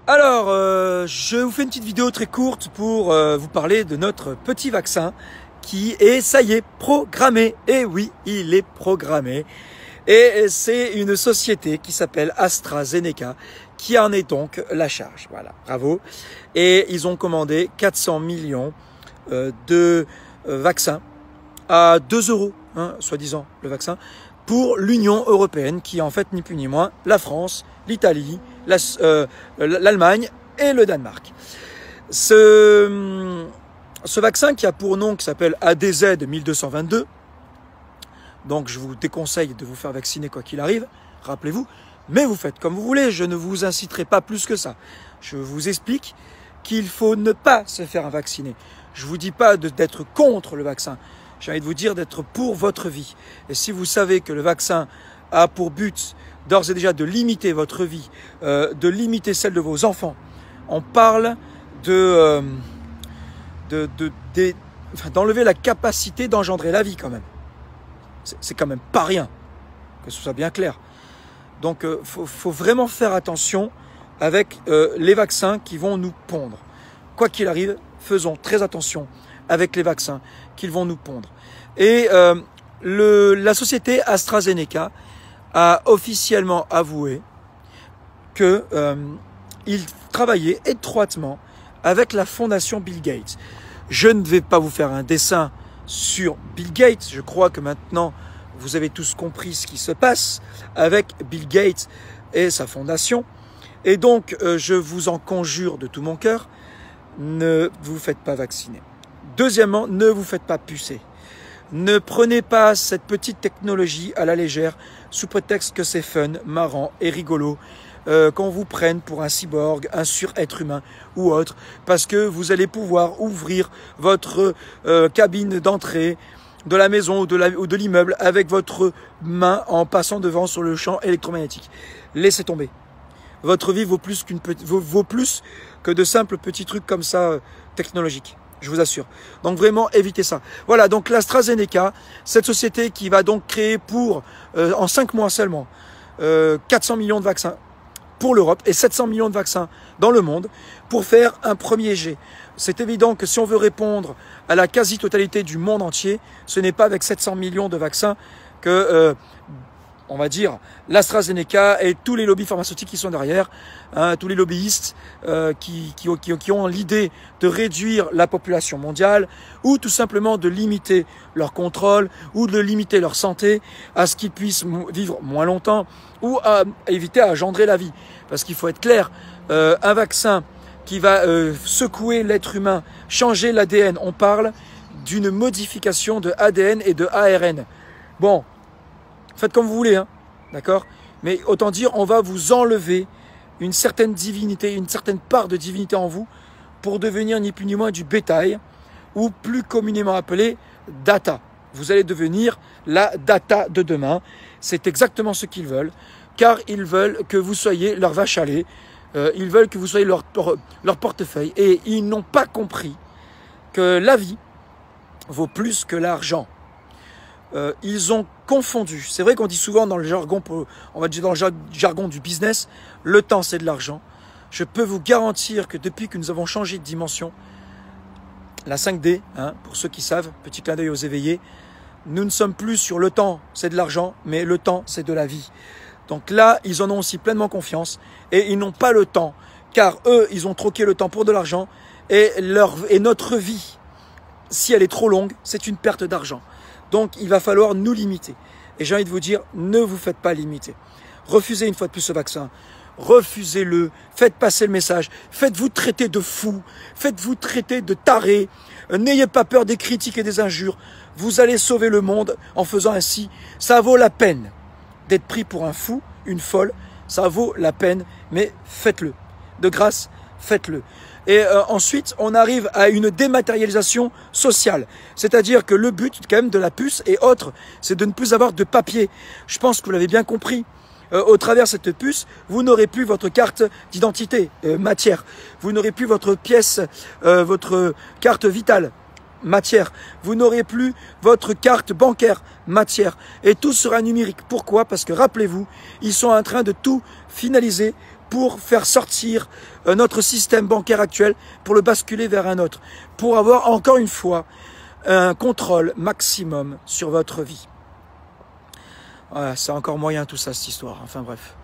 Alors, je vous fais une petite vidéo très courte pour vous parler de notre petit vaccin qui est, ça y est, programmé. Et oui, il est programmé. Et c'est une société qui s'appelle AstraZeneca qui en est donc la charge. Voilà, bravo. Et ils ont commandé 400 millions de vaccins à 2 €, hein, soi-disant le vaccin, pour l'Union européenne qui est en fait ni plus ni moins la France, l'Italie, l'Allemagne et le Danemark. Ce vaccin qui a pour nom, qui s'appelle ADZ 1222, donc je vous déconseille de vous faire vacciner quoi qu'il arrive, rappelez-vous, mais vous faites comme vous voulez, je ne vous inciterai pas plus que ça. Je vous explique qu'il faut ne pas se faire vacciner. Je ne vous dis pas d'être contre le vaccin, j'ai envie de vous dire d'être pour votre vie. Et si vous savez que le vaccin a pour but d'ores et déjà de limiter votre vie, de limiter celle de vos enfants, on parle d'enlever la capacité d'engendrer la vie quand même. C'est quand même pas rien, que ce soit bien clair. Donc faut vraiment faire attention avec les vaccins qui vont nous pondre. Quoi qu'il arrive, faisons très attention avec les vaccins qui vont nous pondre. Et la société AstraZeneca a officiellement avoué qu'il travaillait étroitement avec la fondation Bill Gates. Je ne vais pas vous faire un dessin sur Bill Gates. Je crois que maintenant, vous avez tous compris ce qui se passe avec Bill Gates et sa fondation. Et donc, je vous en conjure de tout mon cœur, ne vous faites pas vacciner. Deuxièmement, ne vous faites pas pucer. Ne prenez pas cette petite technologie à la légère sous prétexte que c'est fun, marrant et rigolo qu'on vous prenne pour un cyborg, un sur-être humain ou autre, parce que vous allez pouvoir ouvrir votre cabine d'entrée de la maison ou de l'immeuble avec votre main en passant devant sur le champ électromagnétique. Laissez tomber. Votre vie vaut plus que de simples petits trucs comme ça technologiques. Je vous assure. Donc vraiment, évitez ça. Voilà, donc l'AstraZeneca, cette société qui va donc créer en 5 mois seulement, 400 millions de vaccins pour l'Europe et 700 millions de vaccins dans le monde pour faire un premier jet. C'est évident que si on veut répondre à la quasi-totalité du monde entier, ce n'est pas avec 700 millions de vaccins que, on va dire, l'AstraZeneca et tous les lobbies pharmaceutiques qui sont derrière, hein, tous les lobbyistes qui ont l'idée de réduire la population mondiale ou tout simplement de limiter leur contrôle ou de limiter leur santé à ce qu'ils puissent vivre moins longtemps ou à éviter à engendrer la vie. Parce qu'il faut être clair, un vaccin qui va secouer l'être humain, changer l'ADN, on parle d'une modification de ADN et de ARN. Bon, faites comme vous voulez, hein, d'accord? Mais autant dire, on va vous enlever une certaine divinité, une certaine part de divinité en vous pour devenir ni plus ni moins du bétail ou plus communément appelé data. Vous allez devenir la data de demain. C'est exactement ce qu'ils veulent, car ils veulent que vous soyez leur vache à lait, ils veulent que vous soyez leur portefeuille et ils n'ont pas compris que la vie vaut plus que l'argent. Ils ont confondu. C'est vrai qu'on dit souvent dans le jargon, on va dire dans le jargon du business, le temps c'est de l'argent. Je peux vous garantir que depuis que nous avons changé de dimension, la 5D, hein, pour ceux qui savent, petit clin d'œil aux éveillés, nous ne sommes plus sur le temps c'est de l'argent, mais le temps c'est de la vie. Donc là, ils en ont aussi pleinement confiance et ils n'ont pas le temps, car eux, ils ont troqué le temps pour de l'argent et notre vie, si elle est trop longue, c'est une perte d'argent. Donc, il va falloir nous limiter. Et j'ai envie de vous dire, ne vous faites pas limiter. Refusez une fois de plus ce vaccin. Refusez-le. Faites passer le message. Faites-vous traiter de fou. Faites-vous traiter de taré. N'ayez pas peur des critiques et des injures. Vous allez sauver le monde en faisant ainsi. Ça vaut la peine d'être pris pour un fou, une folle. Ça vaut la peine, mais faites-le. De grâce, faites-le. Et ensuite, on arrive à une dématérialisation sociale. C'est-à-dire que le but quand même de la puce et autres, c'est de ne plus avoir de papier. Je pense que vous l'avez bien compris. Au travers de cette puce, vous n'aurez plus votre carte d'identité, matière. Vous n'aurez plus votre pièce, votre carte vitale, matière. Vous n'aurez plus votre carte bancaire, matière. Et tout sera numérique. Pourquoi? Parce que rappelez-vous, ils sont en train de tout finaliser pour faire sortir notre système bancaire actuel, pour le basculer vers un autre, pour avoir encore une fois un contrôle maximum sur votre vie. Voilà, c'est encore moyen tout ça, cette histoire. Enfin bref.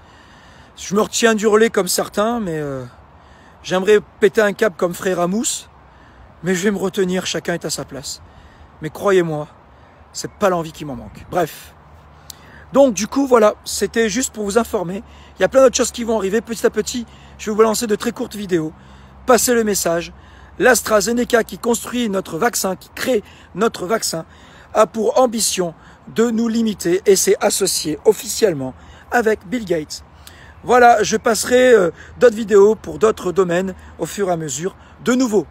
Je me retiens du relais comme certains, mais j'aimerais péter un câble comme frère Amous, mais je vais me retenir, chacun est à sa place. Mais croyez-moi, c'est pas l'envie qui m'en manque. Bref. Donc du coup, voilà, c'était juste pour vous informer. Il y a plein d'autres choses qui vont arriver. Petit à petit, je vais vous lancer de très courtes vidéos. Passez le message. L'AstraZeneca qui construit notre vaccin, qui crée notre vaccin, a pour ambition de nous limiter et s'est associé officiellement avec Bill Gates. Voilà, je passerai d'autres vidéos pour d'autres domaines au fur et à mesure. De nouveau,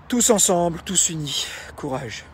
tous ensemble, tous unis, courage.